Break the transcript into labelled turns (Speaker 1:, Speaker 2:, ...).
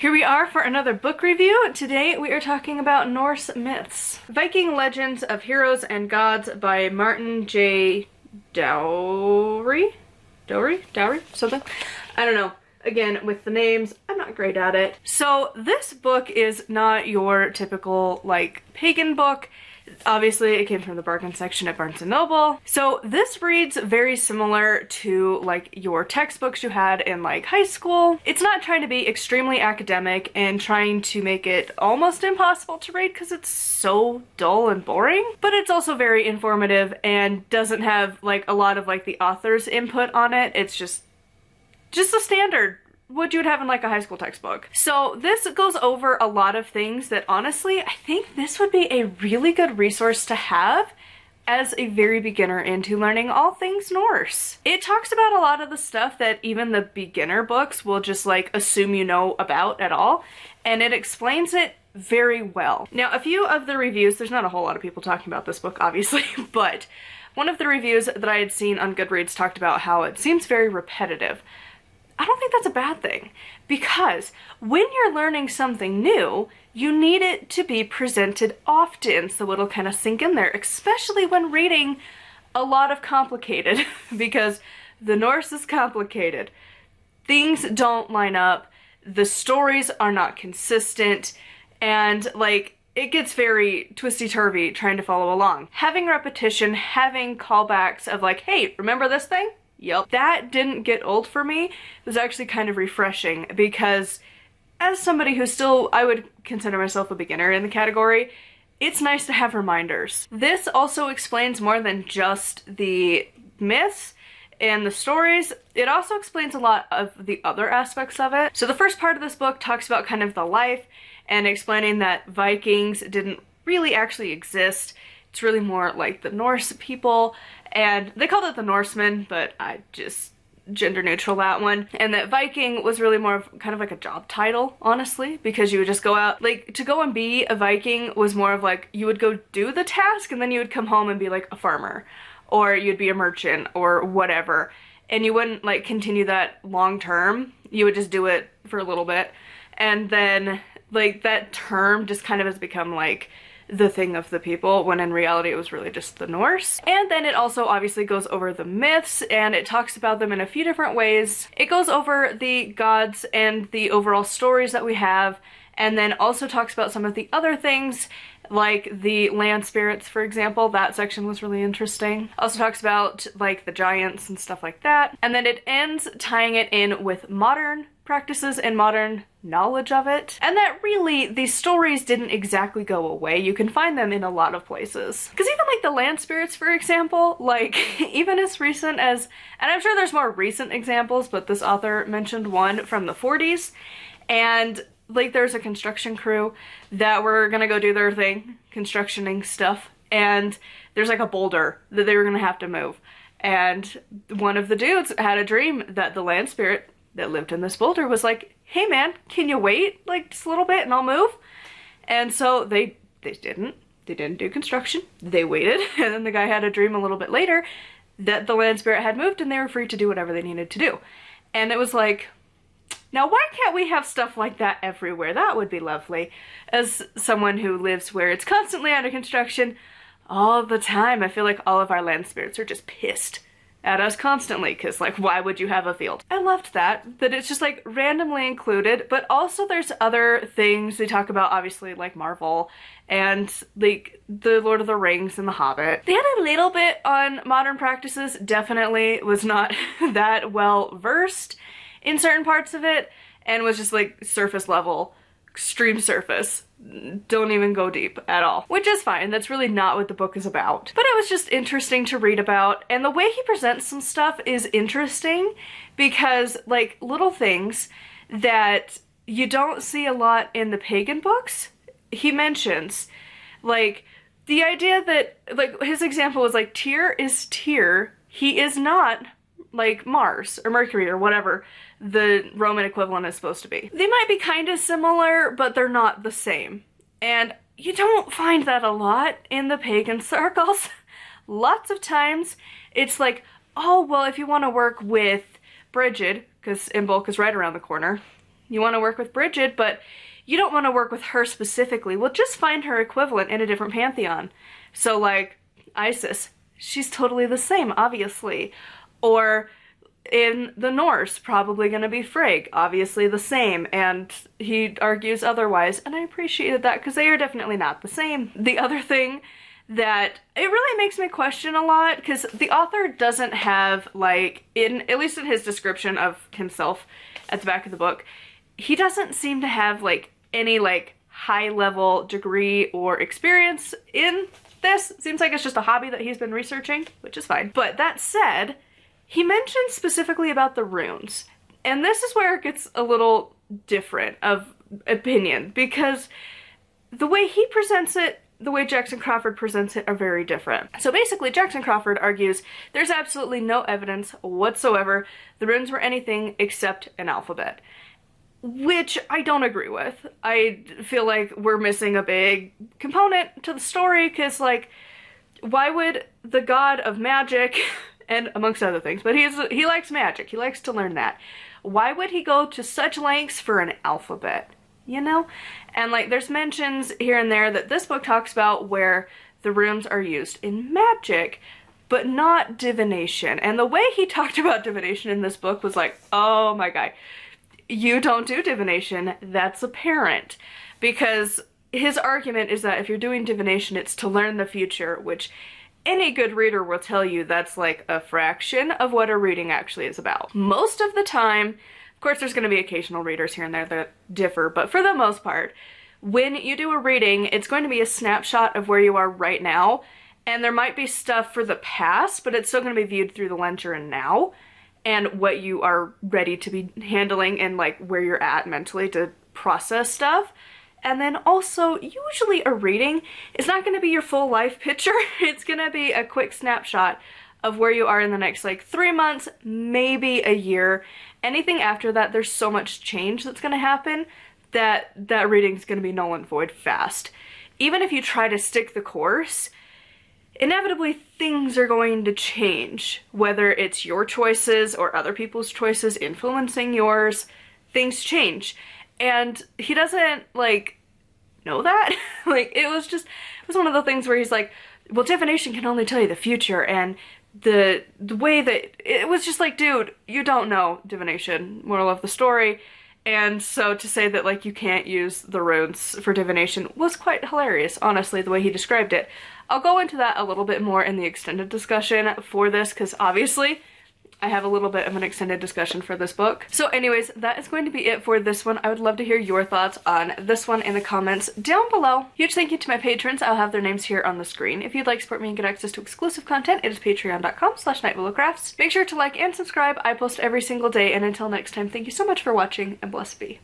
Speaker 1: Here we are for another book review. Today we are talking about Norse Myths. Viking Legends of Heroes and Gods by Martin J. Dougherty? Something? I don't know. Again, with the names, I'm not great at it. So this book is not your typical, like, pagan book. Obviously, it came from the bargain section at Barnes & Noble. So this reads very similar to, like, your textbooks you had in, like, high school. It's not trying to be extremely academic and trying to make it almost impossible to read because it's so dull and boring. But it's also very informative and doesn't have, like, a lot of, like, the author's input on it. It's just the standard what you would have in like a high school textbook. So this goes over a lot of things that honestly, I think this would be a really good resource to have as a very beginner into learning all things Norse. It talks about a lot of the stuff that even the beginner books will just like assume you know about at all, and it explains it very well. Now, a few of the reviews, there's not a whole lot of people talking about this book obviously, but one of the reviews that I had seen on Goodreads talked about how it seems very repetitive. I don't think that's a bad thing, because when you're learning something new, you need it to be presented often so it'll kind of sink in there, especially when reading a lot of complicated, because the Norse is complicated. Things don't line up, the stories are not consistent, and like, it gets very twisty-turvy trying to follow along. Having repetition, having callbacks of like, hey, remember this thing? Yep. That didn't get old for me. It was actually kind of refreshing because as somebody who's still, I would consider myself a beginner in the category, it's nice to have reminders. This also explains more than just the myths and the stories. It also explains a lot of the other aspects of it. So the first part of this book talks about kind of the life and explaining that Vikings didn't really actually exist. It's really more like the Norse people, and they called it the Norsemen, but I just gender neutral that one. And that Viking was really more of kind of like a job title, honestly, because you would just go out, like, to go and be a Viking was more of like, you would go do the task and then you would come home and be like a farmer, or you'd be a merchant or whatever. And you wouldn't like continue that long term. You would just do it for a little bit. And then like that term just kind of has become like the thing of the people, when in reality it was really just the Norse. And then it also obviously goes over the myths, and it talks about them in a few different ways. It goes over the gods and the overall stories that we have, and then also talks about some of the other things, like the land spirits, for example. That section was really interesting. Also talks about like the giants and stuff like that. And then it ends tying it in with modern practices and modern knowledge of it. And that really, these stories didn't exactly go away. You can find them in a lot of places. Because even like the land spirits, for example, like even as recent as, and I'm sure there's more recent examples, but this author mentioned one from the 40s, and like there's a construction crew that were gonna go do their thing, constructioning stuff, and there's like a boulder that they were gonna have to move. And one of the dudes had a dream that the land spirit that lived in this boulder was like, hey man, can you wait like just a little bit and I'll move? And so they didn't do construction. They waited, and then the guy had a dream a little bit later that the land spirit had moved and they were free to do whatever they needed to do. And it was like, now why can't we have stuff like that everywhere? That would be lovely. As someone who lives where it's constantly under construction all the time, I feel like all of our land spirits are just pissed at us constantly, because like, why would you have a field? I loved that it's just like randomly included, but also there's other things they talk about, obviously like Marvel and like the Lord of the Rings and the Hobbit. They had a little bit on modern practices, definitely was not that well versed in certain parts of it, and was just like surface level, extreme surface. Don't even go deep at all, which is fine. That's really not what the book is about. But it was just interesting to read about, and the way he presents some stuff is interesting because like little things that you don't see a lot in the pagan books, he mentions. Like the idea that, like his example was like Tyr is Tyr, he is not like Mars or Mercury or whatever the Roman equivalent is supposed to be. They might be kind of similar, but they're not the same. And you don't find that a lot in the pagan circles. Lots of times it's like, oh, well, if you want to work with Brigid, because Imbolc is right around the corner, you want to work with Bridget, but you don't want to work with her specifically. Well, just find her equivalent in a different pantheon. So like Isis, she's totally the same, obviously. Or in the Norse, probably going to be Frigg, obviously the same, and he argues otherwise, and I appreciated that because they are definitely not the same. The other thing that it really makes me question a lot, because the author doesn't have, like, at least in his description of himself at the back of the book, he doesn't seem to have, like, any, like, high-level degree or experience in this. It seems like it's just a hobby that he's been researching, which is fine. But that said, he mentioned specifically about the runes, and this is where it gets a little different of opinion, because the way he presents it, the way Jackson Crawford presents it, are very different. So basically, Jackson Crawford argues there's absolutely no evidence whatsoever the runes were anything except an alphabet, which I don't agree with. I feel like we're missing a big component to the story, because, like, why would the god of magic, and amongst other things, but he likes magic, he likes to learn that, why would he go to such lengths for an alphabet? You know? And like, there's mentions here and there that this book talks about where the runes are used in magic, but not divination. And the way he talked about divination in this book was like, oh my god, you don't do divination, that's apparent. Because his argument is that if you're doing divination, it's to learn the future, which any good reader will tell you that's like a fraction of what a reading actually is about. Most of the time, of course there's going to be occasional readers here and there that differ, but for the most part, when you do a reading, it's going to be a snapshot of where you are right now, and there might be stuff for the past, but it's still going to be viewed through the lens you're in now, and what you are ready to be handling and like where you're at mentally to process stuff. And then also, usually a reading is not going to be your full life picture. It's going to be a quick snapshot of where you are in the next like 3 months, maybe a year. Anything after that, there's so much change that's going to happen that that reading is going to be null and void fast. Even if you try to stick the course, inevitably things are going to change. Whether it's your choices or other people's choices influencing yours, things change. And he doesn't, like, know that. Like, it was one of the things where he's like, well, divination can only tell you the future, and the way that, it was just like, dude, you don't know divination, moral of the story. And so to say that, like, you can't use the runes for divination was quite hilarious, honestly, the way he described it. I'll go into that a little bit more in the extended discussion for this, because obviously I have a little bit of an extended discussion for this book. So anyways, that is going to be it for this one. I would love to hear your thoughts on this one in the comments down below. Huge thank you to my patrons. I'll have their names here on the screen. If you'd like to support me and get access to exclusive content, it is patreon.com/nightwillowcrafts. Make sure to like and subscribe. I post every single day, and until next time, thank you so much for watching, and blessed be.